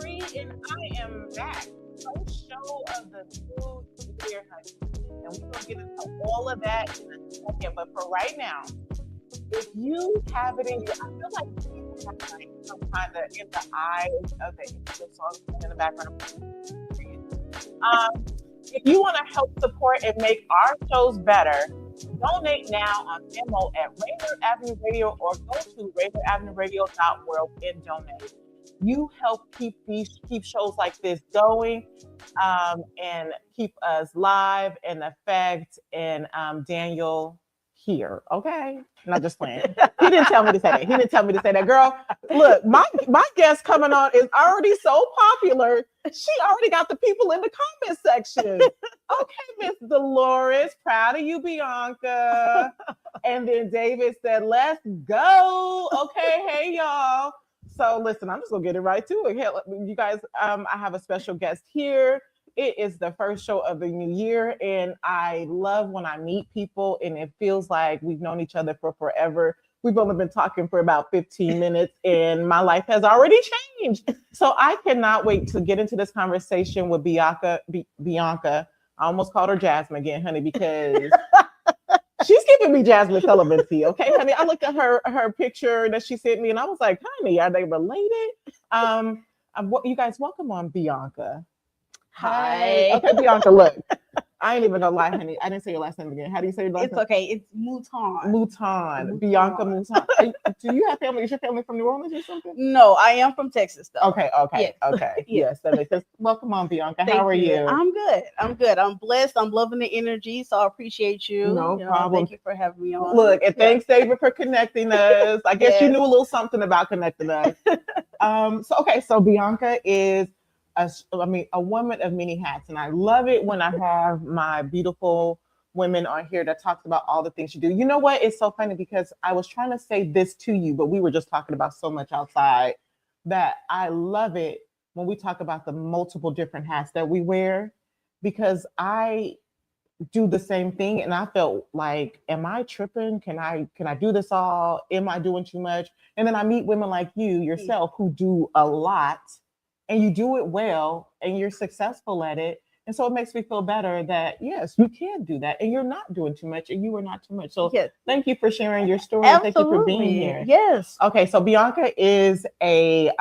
Free, and I am back. First show of the new year, honey. And we're gonna get into all of that in a second. But for right now, if you have it in your, I feel like people have like some kind of in the eyes of the song in the background. If you want to help support and make our shows better, donate now on Venmo at Rainier Avenue Radio or go to RainierAvenueRadio.world and donate. You help keep shows like this going, and keep us live and effect and Daniel here. Okay, not just playing. He didn't tell me to say that. He didn't tell me to say that. Girl, look, my guest coming on is already so popular. She already got the people in the comment section. Okay, Miss Dolores, proud of you, Bianca. And then David said, "Let's go." Okay, hey y'all. So listen, I'm just gonna get it right to it. You guys, I have a special guest here. It is the first show of the new year, and I love when I meet people and it feels like we've known each other for forever. We've only been talking for about 15 minutes and my life has already changed. So I cannot wait to get into this conversation with Bianca. I almost called her Jasmine again, honey, because she's giving me Jasmine Sullivan tea, okay, honey? I looked at her picture that she sent me and I was like, honey, are they related? You guys, welcome on Bianca. Hi. Okay, Bianca, look. I ain't even gonna lie, honey. I didn't say your last name again. How do you say your last name? It's okay. It's Mouton. Mouton. Bianca Mouton. Do you have family? Is your family from New Orleans or something? No, I am from Texas, though. Okay. Yes. Okay. Yes, that makes sense. Welcome on, Bianca. Thank How are you? I'm good. I'm blessed. I'm loving the energy, so I appreciate you. No problem. Thank you for having me on. Look, and thanks, David, for connecting us. I guess you Yes. knew a little something about connecting us. So Bianca is a woman of many hats, and I love it when I have my beautiful women on here that talks about all the things you do. You know what? It's so funny because I was trying to say this to you, but we were just talking about so much outside that I love it when we talk about the multiple different hats that we wear, because I do the same thing and I felt like, am I tripping? Can I do this all? Am I doing too much? And then I meet women like you yourself who do a lot and you do it well and you're successful at it. And so it makes me feel better that yes, you can do that and you're not doing too much and you are not too much. So yes. Thank you for sharing your story. Absolutely. Thank you for being here. Yes. Okay, so Bianca is a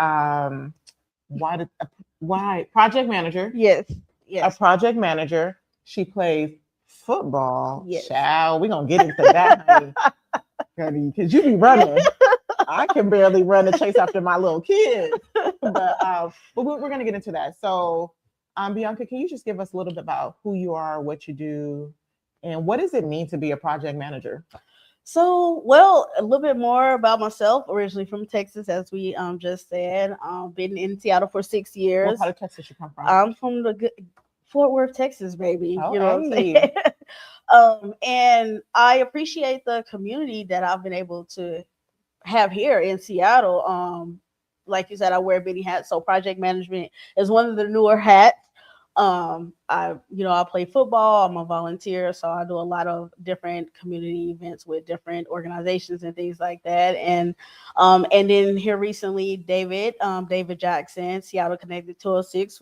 project manager. Yes. A project manager. She plays football. Yes. Child, we're gonna get into that, honey. Because you be running. I can barely run and chase after my little kids. But we're gonna get into that. So Bianca, can you just give us a little bit about who you are, what you do, and what does it mean to be a project manager? So, well, a little bit more about myself. Originally from Texas, as we just said. Been in Seattle for 6 years. What part of Texas you come from? I'm from the Fort Worth, Texas, baby. Oh, you know what I'm saying? And I appreciate the community that I've been able to have here in Seattle. Like you said, I wear many hats. So project management is one of the newer hats. I play football. I'm a volunteer, so I do a lot of different community events with different organizations and things like that. And then here recently, David Jackson, Seattle Connected 206,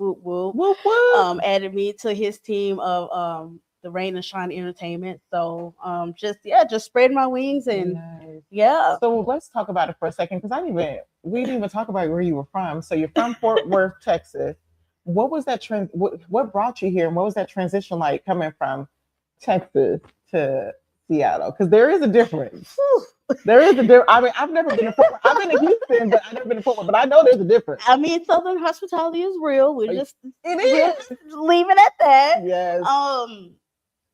added me to his team of the Rain and Shine Entertainment. So just spread my wings and nice. Yeah. So let's talk about it for a second because we didn't even talk about where you were from. So you're from Fort Worth, Texas. What was that what brought you here, and what was that transition like coming from Texas to Seattle? Because there is a difference. There is a difference. I mean, I've never been to Fort Worth. I've been to Houston, but I've never been to Fort Worth. But I know there's a difference. I mean, Southern hospitality is real. We'll just leave it at that. Yes.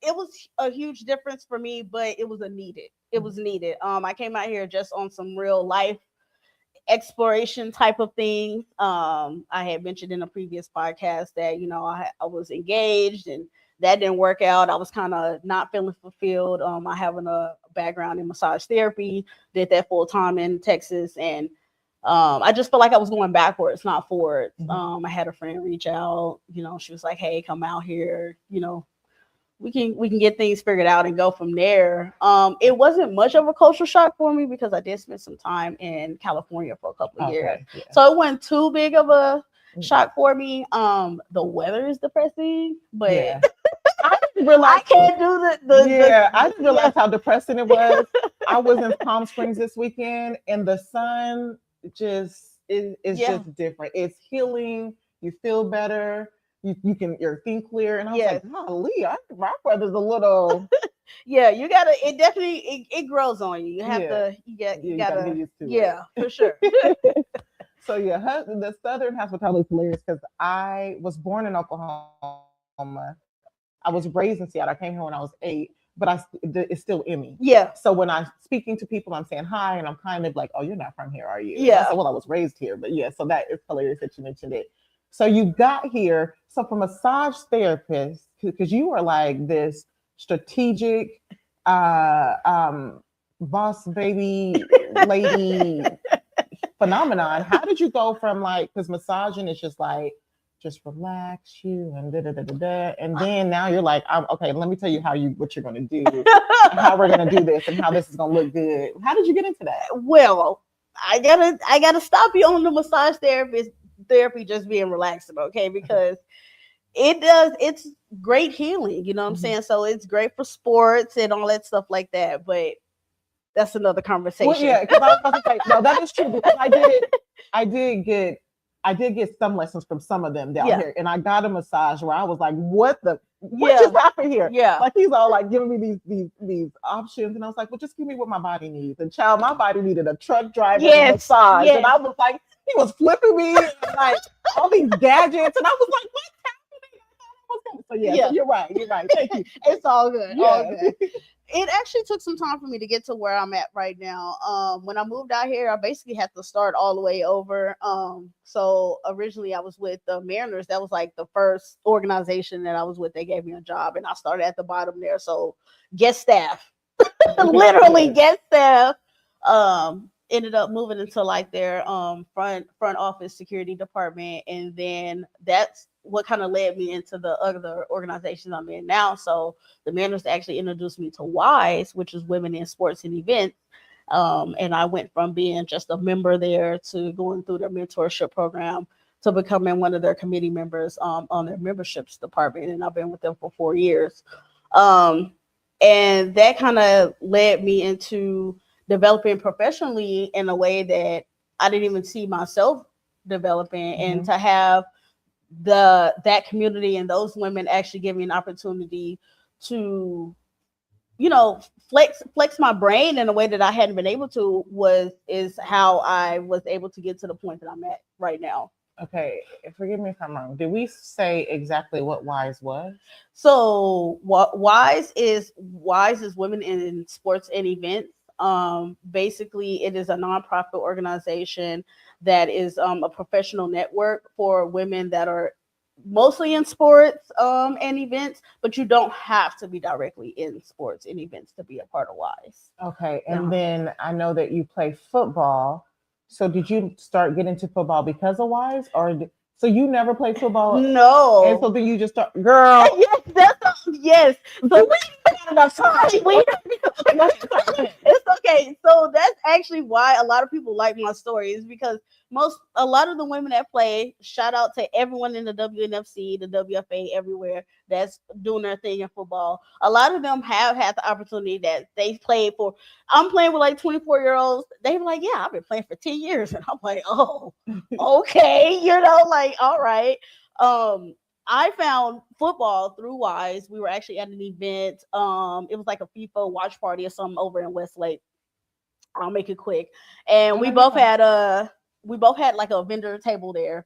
It was a huge difference for me, but it was needed. It was needed. I came out here just on some real life exploration type of thing. I had mentioned in a previous podcast that I was engaged and that didn't work out. I was kind of not feeling fulfilled. I have a background in massage therapy, did that full time in Texas, and I just felt like I was going backwards, not forwards. I had a friend reach out. She was like, "Hey, come out here. we can get things figured out and go from there. It wasn't much of a culture shock for me because I did spend some time in California for a couple of years. Yeah. So it wasn't too big of a shock for me. The weather is depressing, but yeah. I didn't realize I can't do I didn't realize how depressing it was. I was in Palm Springs this weekend and the sun just is just different. It's healing, you feel better. You can your think clear, and I was like, golly, my brother's a little. Yeah, you gotta. It definitely it grows on you. You have to. You gotta get used to it. For sure. So the Southern hospitality is hilarious because I was born in Oklahoma. I was raised in Seattle. I came here when I was 8, but it's still in me. Yeah. So when I'm speaking to people, I'm saying hi, and I'm kind of like, oh, you're not from here, are you? Yeah. I said, well, I was raised here, but yeah. So that is hilarious that you mentioned it. So you got here. So for massage therapist, because you are like this strategic boss baby lady phenomenon. How did you go from like, because massaging is just like, just relax you and and then now you're like, okay, let me tell you what you're going to do, how we're going to do this, and how this is going to look good. How did you get into that? Well, I gotta stop you on the massage therapy just being relaxing, okay? Because it's great healing, you know what I'm saying? So it's great for sports and all that stuff like that, but that's another conversation. Well, yeah, because I was about to say, no, that is true, because I did get some lessons from some of them down here, and I got a massage where I was like, what just happened here? Yeah. Like he's all like giving me these options, and I was like, well, just give me what my body needs. And child, my body needed a truck driver massage. And I was like, he was flipping me and like all these gadgets, and I was like, what's happening? So so you're right. Thank you. It's all good. All good. It actually took some time for me to get to where I'm at right now. When I moved out here, I basically had to start all the way over. So originally I was with the Mariners. That was like the first organization that I was with. They gave me a job, and I started at the bottom there. So guest staff, literally guest staff. Ended up moving into like their front office security department, and then that's what kind of led me into the other organizations I'm in now. So the Mariners actually introduced me to WISE, which is Women in Sports and Events. And I went from being just a member there to going through their mentorship program to becoming one of their committee members on their memberships department. And I've been with them for 4 years. And that kind of led me into developing professionally in a way that I didn't even see myself developing, and to have that community and those women actually give me an opportunity to, flex my brain in a way that I hadn't been able to is how I was able to get to the point that I'm at right now. Okay, forgive me if I'm wrong. Did we say exactly what WISE was? So what WISE is Women in Sports and Events. Basically, it is a nonprofit organization that is a professional network for women that are mostly in sports and events, but you don't have to be directly in sports and events to be a part of WISE. Okay, and then I know that you play football. So did you start getting into football because of WISE, so you never played football? No. And so then you just start, girl. Yes. So it's okay. So that's actually why a lot of people like my story, is because a lot of the women that play, shout out to everyone in the WNFC, the WFA, everywhere that's doing their thing in football. A lot of them have had the opportunity that they played for. I'm playing with like 24-year-olds. They were like, yeah, I've been playing for 10 years. And I'm like, oh, okay. All right. I found football through WISE. We were actually at an event. It was like a FIFA watch party or something over in Westlake. I'll make it quick. And we both had like a vendor table there.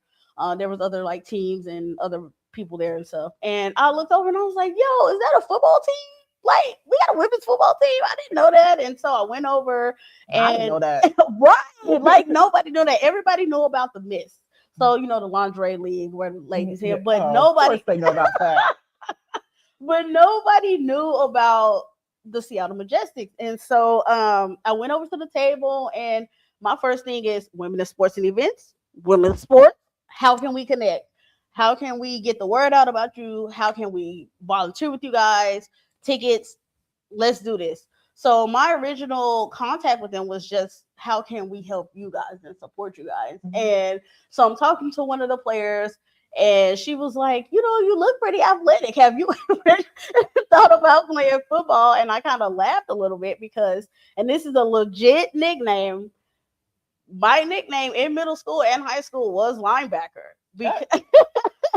There was other like teams and other people there and stuff. And I looked over and I was like, yo, is that a football team? Like, we got a women's football team. I didn't know that. And so I went over and I didn't know that. Right. Like, nobody knew that. Everybody knew about the Miss. So, the lingerie league where ladies here, but nobody. Of course they know about that. But nobody knew about the Seattle Majestics. And so I went over to the table, and my first thing is women in sports and events, women's sports. How can we connect? How can we get the word out about you? How can we volunteer with you guys? Tickets, let's do this. So my original contact with them was just, how can we help you guys and support you guys? And so I'm talking to one of the players, and she was like, you look pretty athletic. Have you ever thought about playing football? And I kind of laughed a little bit because, and this is a legit nickname, my nickname in middle school and high school was linebacker. Because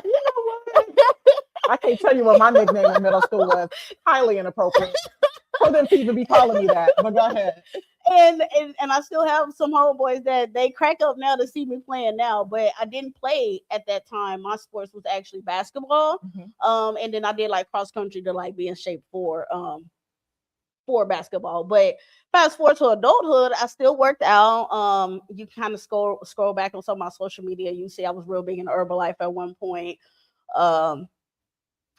You know what? I can't tell you what my nickname in middle school was. Highly inappropriate for them to even be calling me that. But go ahead. And I still have some homeboys that they crack up now to see me playing now, but I didn't play at that time. My sports was actually basketball. And then I did like cross country to like be in shape for basketball. But fast forward to adulthood, I still worked out. You kind of scroll back on some of my social media, you see I was real big in Herbalife at one point.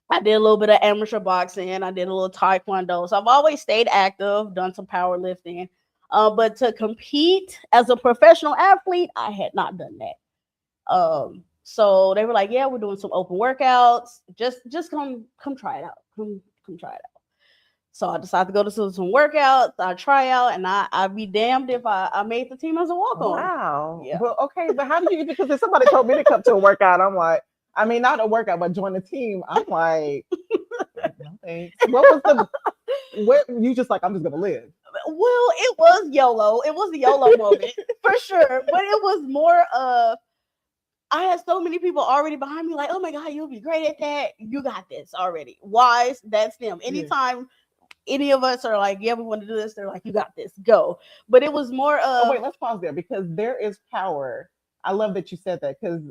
I did a little bit of amateur boxing. I did a little taekwondo. So I've always stayed active, done some powerlifting. But to compete as a professional athlete, I had not done that. So they were like, yeah, we're doing some open workouts. Just come try it out. Come try it out. So I decided to go to some workouts. I try out, and I'd be damned if I made the team as a walk-on. Wow. Yeah. Well, okay, but how do you, because if somebody told me to come to a workout, I'm like, I mean, not a workout, but join the team. I'm like, no thanks. What you just like, I'm just gonna live. Well, it was YOLO. It was a YOLO moment for sure. But it was more of, I had so many people already behind me, like, oh my God, you'll be great at that. You got this already. Wise, that's them. Anytime any of us are like, yeah, we want to do this, they're like, you got this, go. But it was more of, wait, let's pause there, because there is power. I love that you said that, because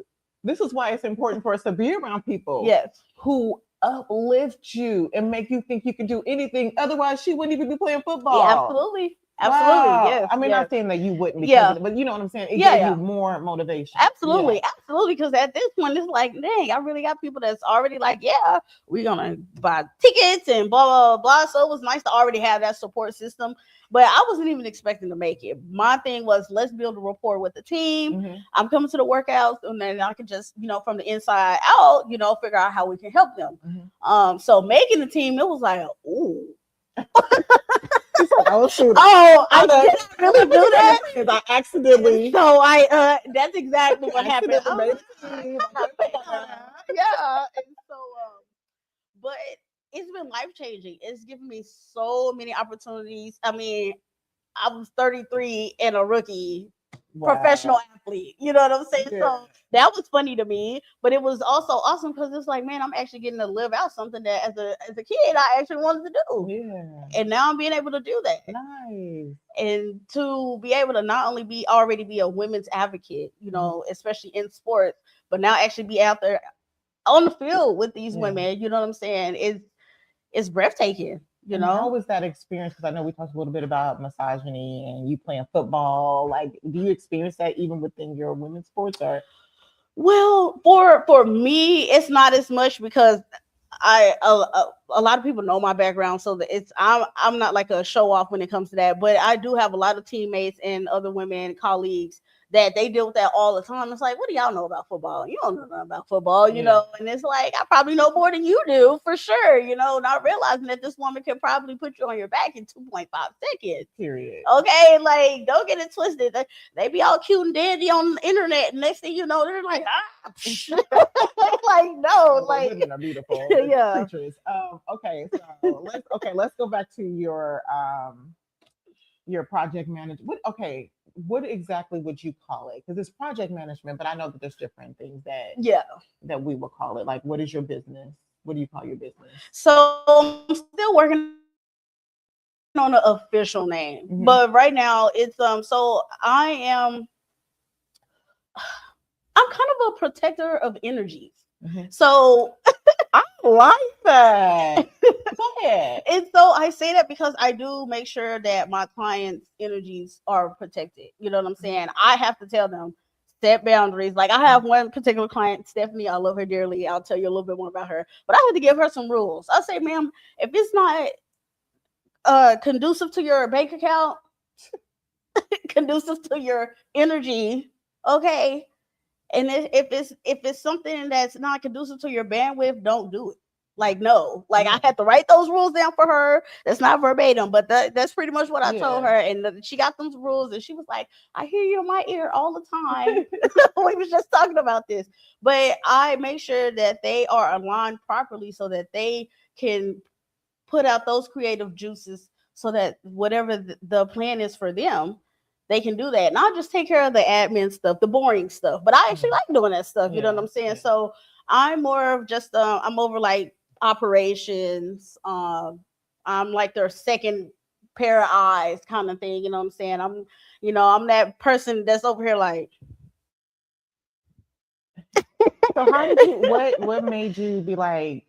this is why it's important for us to be around people who uplift you and make you think you can do anything. Otherwise, she wouldn't even be playing football. Yeah, absolutely. Wow. Yes. I mean, not saying that you wouldn't be, but you know what I'm saying? It gave you more motivation. Absolutely. Because at this point, it's like, dang, I really got people that's already like, yeah, we're going to buy tickets and blah, blah, blah. So it was nice to already have that support system. But I wasn't even expecting to make it. My thing was, let's build a rapport with the team. I'm coming to the workouts, and then I can just, from the inside out, figure out how we can help them. So making the team, it was like, ooh. Oh, shoot. I didn't really do that. I accidentally. So that's exactly what happened. And so, but it's been life-changing. It's given me so many opportunities. I mean, I was 33 and a rookie professional athlete. You know what I'm saying? Yeah. So that was funny to me, but it was also awesome because it's like, man, I'm actually getting to live out something that as a kid I actually wanted to do. Yeah. And now I'm being able to do that. Nice. And to be able to not only already be a women's advocate, especially in sports, but now actually be out there on the field with these women, you know what I'm saying? It's breathtaking. How was that experience? Because I know we talked a little bit about misogyny and you playing football. Like, do you experience that even within your women's sports? Or well, for me, it's not as much because a lot of people know my background, so that I'm not like a show off when it comes to that. But I do have a lot of teammates and other women colleagues that they deal with that all the time. It's like, what do y'all know about football? You don't know nothing about football, you know? And it's like, I probably know more than you do for sure, not realizing that this woman can probably put you on your back in 2.5 seconds. Period. Okay, like, don't get it twisted. They be all cute and dandy on the internet, and next thing you know, they're like, like, no, like, women are beautiful. Yeah. Creatures. Okay, so let's go back to your project management. What exactly would you call it? Because it's project management, but I know that there's different things that we will call it. Like, what is your business? What do you call your business? So I'm still working on an official name, but right now it's so I'm kind of a protector of energies. So I like that. Go ahead. And so I say that because I do make sure that my clients' energies are protected. You know what I'm saying? I have to tell them, set boundaries. Like, I have one particular client, Stephanie. I love her dearly. I'll tell you a little bit more about her. But I had to give her some rules. I say, ma'am, if it's not conducive to your bank account, conducive to your energy, okay, And if it's something that's not conducive to your bandwidth, don't do it. Like, no, like I had to write those rules down for her. That's not verbatim, but that's pretty much what I told her. And she got those rules, and she was like, I hear you in my ear all the time. We was just talking about this, but I make sure that they are aligned properly so that they can put out those creative juices, so that whatever the plan is for them, they can do that. And I'll just take care of the admin stuff, the boring stuff. But I actually like doing that stuff. You know what I'm saying? So I'm more of just I'm over like operations. I'm like their second pair of eyes kind of thing. You know what I'm saying? I'm that person that's over here like. So how did you? What made you be like,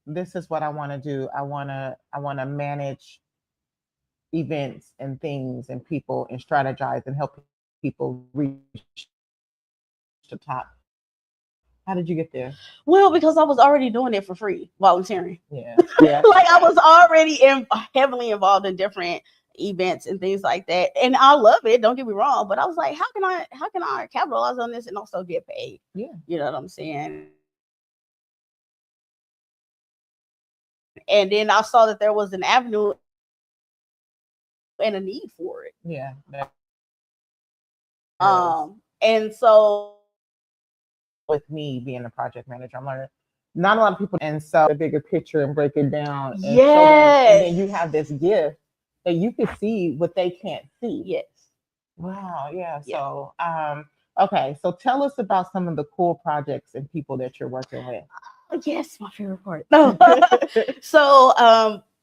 this is what I want to do? I wanna manage events and things and people and strategize and help people reach the top. How did you get there? Well, because I was already doing it for free, volunteering. Yeah. Like I was already heavily involved in different events and things like that, and I love it. Don't get me wrong, but I was like, how can I capitalize on this and also get paid? Yeah. You know what I'm saying? And then I saw that there was an avenue and a need for it. Yeah. And so with me being a project manager, I'm learning not a lot of people, and so the bigger picture and break it down. And and then you have this gift that you can see what they can't see. Yes. Wow. Yeah. So, okay. So tell us about some of the cool projects and people that you're working with. Yes, my favorite part. So,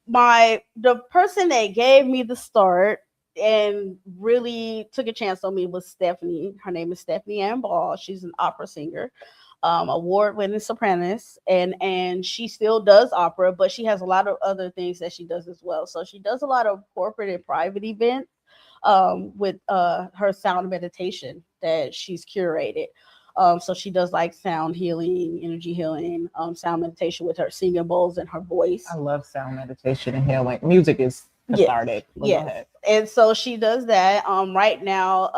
the person that gave me the start and really took a chance on me was Stephanie. Her name is Stephanie Ann Ball. She's an opera singer, award-winning sopranos, and she still does opera, but she has a lot of other things that she does as well. So she does a lot of corporate and private events with her sound meditation that she's curated. So she does like sound healing, energy healing, sound meditation with her singing bowls and her voice. I love sound meditation and healing. Music is cathartic. Yes. And so she does that. Right now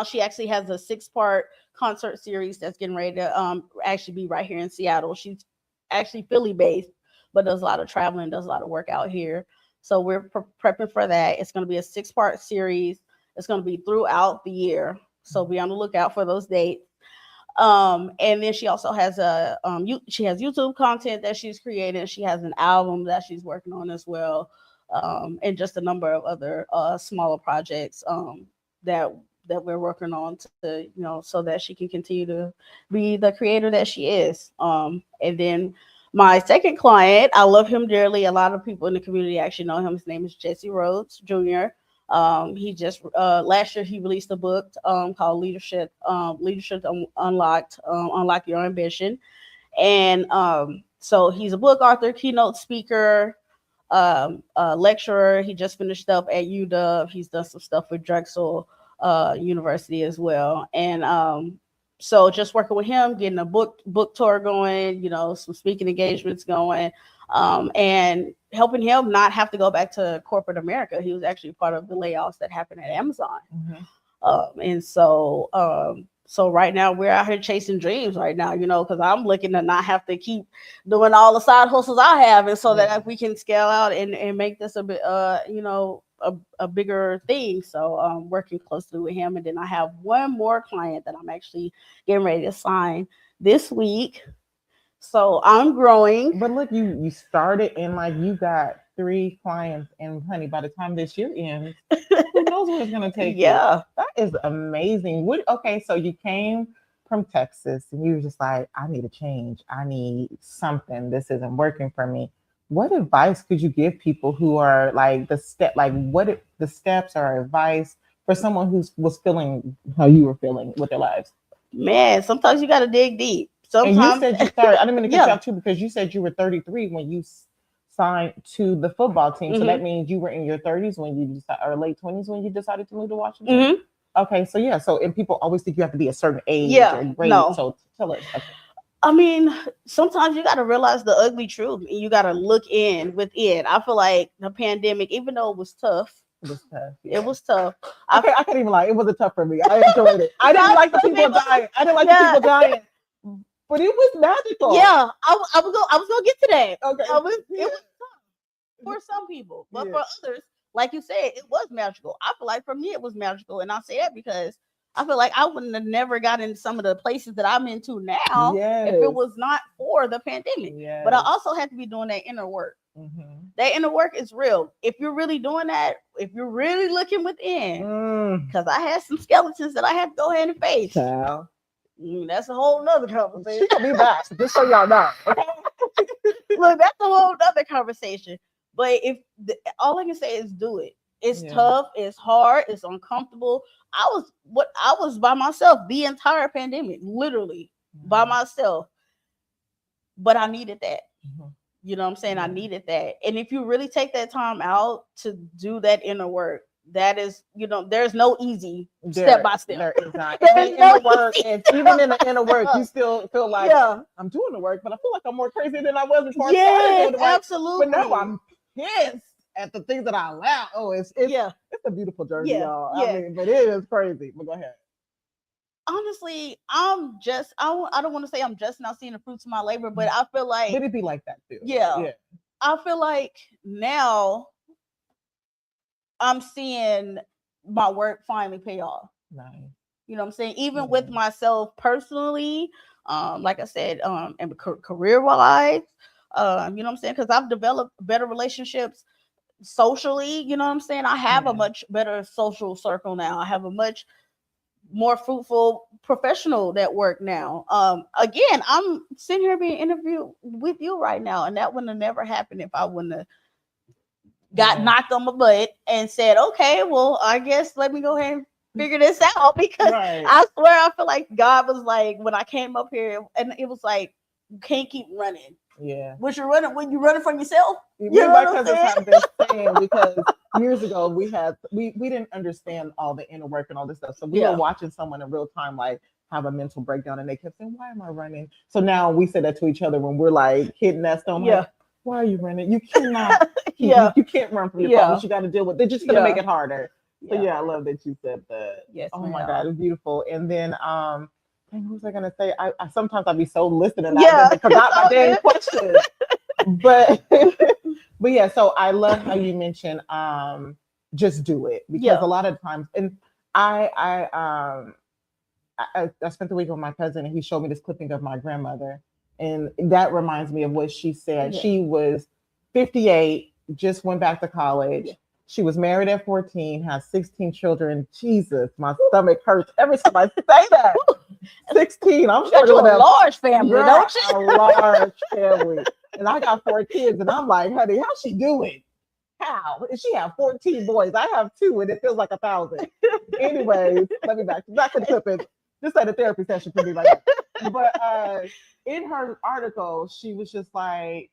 she actually has a 6-part concert series that's getting ready to actually be right here in Seattle. She's actually Philly based, but does a lot of traveling, does a lot of work out here. So we're prepping for that. It's going to be a 6-part series. It's going to be throughout the year. So be on the lookout for those dates. And then she also has she has YouTube content that she's created. She has an album that she's working on as well. And just a number of other smaller projects that we're working on to, so that she can continue to be the creator that she is. And then my second client, I love him dearly. A lot of people in the community actually know him. His name is Jesse Rhodes Jr. He just last year he released a book called Leadership Unlocked, Unlock Your Ambition. And so he's a book author, keynote speaker, lecturer. He just finished up at UW. He's done some stuff with Drexel University as well. And so just working with him, getting a book tour going, some speaking engagements going, and helping him not have to go back to corporate America. He was actually part of the layoffs that happened at Amazon. Mm-hmm. And so right now we're out here chasing dreams right now, because I'm looking to not have to keep doing all the side hustles I have. And so that we can scale out and make this a bit, a bigger thing. So I'm working closely with him. And then I have one more client that I'm actually getting ready to sign this week. So I'm growing. But look, you started and you got 3 clients, and honey, by the time this year ends, who knows where it's gonna take you? That is amazing. Okay, so you came from Texas and you were just like, I need a change. I need something. This isn't working for me. What advice could you give people who are what the steps or advice for someone who was feeling how you were feeling with their lives? Man, sometimes you gotta dig deep. Sometimes, and you said you started, I didn't mean to cut you off too, because you said you were 33 when you signed to the football team. Mm-hmm. So that means you were in your 30s when you decided, or late 20s when you decided to move to Washington. Mm-hmm. Okay, so and people always think you have to be a certain age or grade. No. So tell us. Okay. I mean, sometimes you got to realize the ugly truth, and you got to look within. I feel like the pandemic, even though it was tough, It was tough. Yeah. It was tough. I can't even lie. It wasn't tough for me. I enjoyed it. I didn't like the people dying. But it was magical. Yeah, I was gonna get to that. Okay. It was tough for some people, but for others, like you said, it was magical. I feel like for me it was magical, and I say that because I feel like I wouldn't have never gotten some of the places that I'm into now if it was not for the pandemic. Yes. But I also had to be doing that inner work. Mm-hmm. That inner work is real. If you're really doing that, if you're really looking within, because I had some skeletons that I had to go ahead and face. Child. That's a whole nother conversation. She'll be back, just so y'all know. Okay? Look, that's a whole nother conversation. But all I can say is do it. It's tough, it's hard, it's uncomfortable. I was by myself the entire pandemic, literally by myself. But I needed that. Mm-hmm. You know what I'm saying? I needed that. And if you really take that time out to do that inner work, that is, there's no easy step by step. There is not. Even in the inner work, you still feel like I'm doing the work, but I feel like I'm more crazy than I was before. Yes, absolutely. But now I'm pissed at the things that I allow. Oh, it's a beautiful journey, y'all. Yeah. I mean, but it is crazy. But go ahead. Honestly, I don't want to say I'm just now seeing the fruits of my labor, but I feel like it'd be like that too. Yeah. I feel like now I'm seeing my work finally pay off. Nice. You know what I'm saying? Even with myself personally, like I said, and career-wise, you know what I'm saying? Because I've developed better relationships socially, you know what I'm saying? I have a much better social circle now. I have a much more fruitful professional network now. Again, I'm sitting here being interviewed with you right now, and that wouldn't have never happened if I wouldn't have got knocked on my butt and said, okay, well, I guess let me go ahead and figure this out, because I swear I feel like God was like, when I came up here, and it was like, you can't keep running. Yeah. When you're running from yourself. Me and my cousins have been saying, because years ago we didn't understand all the inner work and all this stuff. So we were watching someone in real time like have a mental breakdown, and they kept saying, why am I running? So now we say that to each other when we're like hitting that stone. Like, why are you running? You cannot you can't run from your problems. You got to deal with. They're just gonna make it harder. So I love that you said that. Yes. Oh my God, it's beautiful. And then what was I gonna say? I sometimes I'll be so listening and I forgot my damn question. But yeah, so I love how you mentioned just do it, because a lot of times, and I spent the week with my cousin, and he showed me this clipping of my grandmother, and that reminds me of what she said. She was 58, just went back to college. She was married at 14, has 16 children. Jesus, my stomach hurts every time I say that. 16. I'm sure you a large family, don't you? A large family. And I got 4 kids, and I'm like, honey, how's she doing? How? And she have 14 boys. I have 2, and it feels like 1,000. Anyways, let me back to the clipping. This ain't a therapy session for me right now. But in her article, she was just like,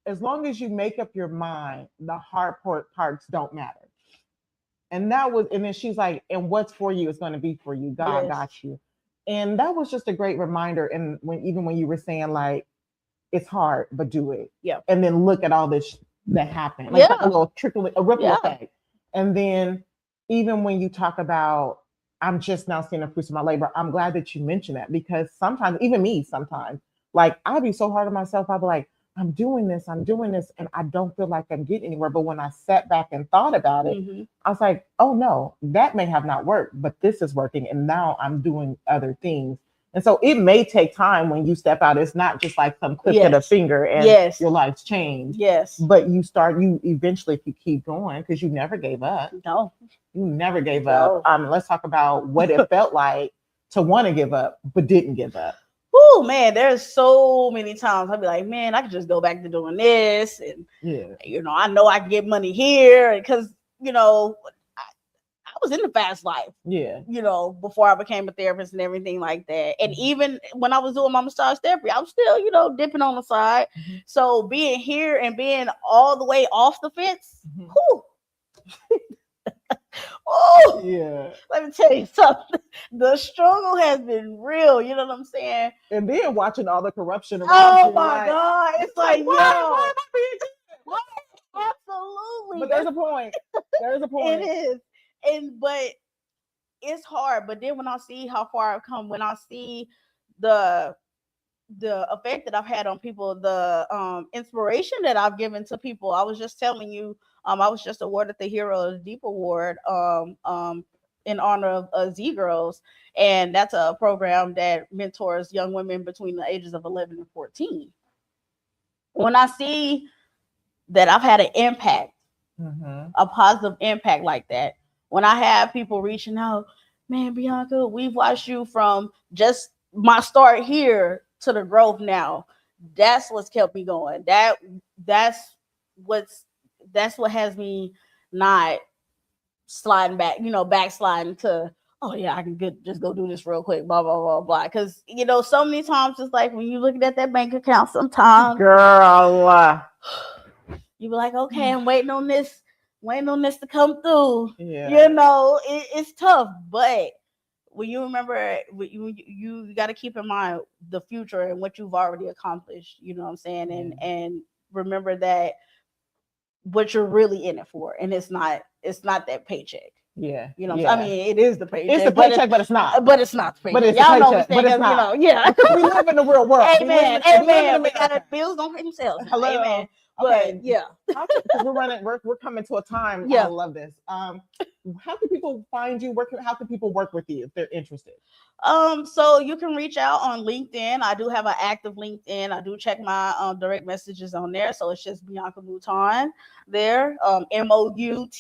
as long as you make up your mind, the hard parts don't matter. And then she's like, and what's for you is going to be for you. God got you. And that was just a great reminder. And even when you were saying like, it's hard, but do it. Yeah. And then look at all this that happened. Like a little a ripple effect. And then even when you talk about, I'm just now seeing the fruits of my labor, I'm glad that you mentioned that, because sometimes, even me sometimes, like I'd be so hard on myself. I'd be like, I'm doing this, and I don't feel like I'm getting anywhere. But when I sat back and thought about it, I was like, oh no, that may have not worked, but this is working. And now I'm doing other things. And so it may take time when you step out. It's not just like some click of the finger and your life's changed. Yes. But you eventually, if you keep going, because you never gave up. No. You never gave up. Let's talk about what it felt like to want to give up, but didn't give up. Oh man, there's so many times I'd be like, man, I could just go back to doing this, and I know I can get money here, because I was in the fast life, before I became a therapist and everything like that. And even when I was doing my massage therapy, I was still dipping on the side. So being here and being all the way off the fence, oh yeah, let me tell you something. The struggle has been real. You know what I'm saying? And then watching all the corruption around oh my God, it's like, why am I being Absolutely. But there's a point. There's a point. It is. But it's hard. But then when I see how far I've come, when I see the effect that I've had on people, the inspiration that I've given to people. I was just telling you, I was just awarded the Hero of the Deep Award in honor of Z Girls, and that's a program that mentors young women between the ages of 11 and 14. When I see that I've had an impact, a positive impact like that, when I have people reaching out, man, Bianca, we've watched you from just my start here to the growth now. That's what's kept me going. That's what has me not sliding back, backsliding to, oh yeah, I can just go do this real quick, blah blah blah blah. Because so many times it's like when you're looking at that bank account, sometimes, girl, you be like, okay, I'm waiting on this to come through. Yeah. It's tough, but when you remember, you got to keep in mind the future and what you've already accomplished. You know what I'm saying, and remember that what you're really in it for, and it's not that paycheck. Yeah, I mean, it is the paycheck. It's the paycheck, but it's not. But it's not the paycheck. But it's Y'all the know paycheck, but it's not. Yeah. We live in the real world. Amen. Amen. We got bills don't pay themselves. Hello. Amen. Okay. But yeah, because we're coming to a time. Yeah. I love this. How can people find you? How can people work with you if they're interested? So you can reach out on LinkedIn. I do have an active LinkedIn. I do check my direct messages on there. So it's just Bianca Mouton there. Mouton.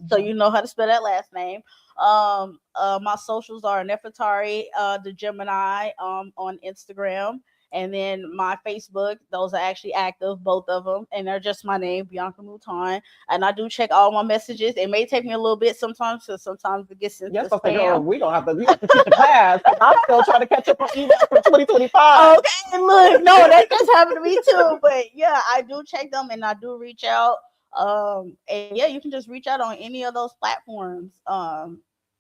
So you know how to spell that last name. My socials are Nefertari, the Gemini, on Instagram. And then my Facebook, those are actually active, both of them. And they're just my name, Bianca Mouton. And I do check all my messages. It may take me a little bit sometimes, because sometimes it gets into spam. We don't have to teach the class. I'm still trying to catch up on emails from 2025. Okay, look, no, that just happened to me too. But yeah, I do check them and I do reach out. And yeah, you can just reach out on any of those platforms.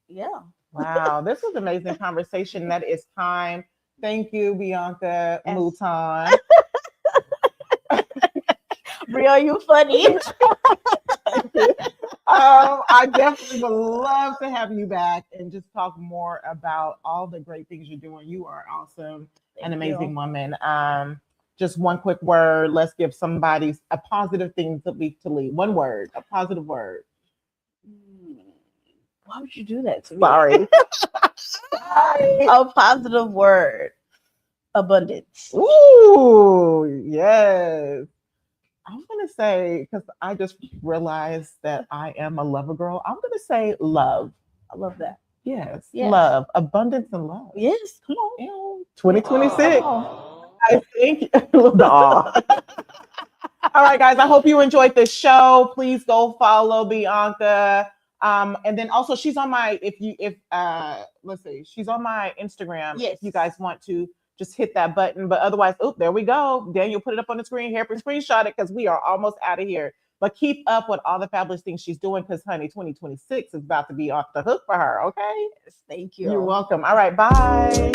Yeah. Wow, this was an amazing conversation. That is time. Thank you, Bianca Mouton. Bria, you funny. I definitely would love to have you back and just talk more about all the great things you're doing. You are awesome, an amazing woman. Just one quick word. Let's give somebody a positive thing to lead. One word, a positive word. Why would you do that to me? Sorry. A positive word. Abundance. Ooh, yes. I'm going to say, because I just realized that I am a lover girl, I'm going to say love. I love that. Yes. Love. Abundance and love. Yes. Come on. 2026. I think. All right, guys. I hope you enjoyed this show. Please go follow Bianca. And then also she's on my, let's see, she's on my Instagram. Yes. If you guys want to just hit that button, but otherwise, there we go. Daniel put it up on the screen here, screenshot it, because we are almost out of here. But keep up with all the fabulous things she's doing, because honey, 2026 is about to be off the hook for her. Okay. Yes, thank you. You're welcome. All right. Bye.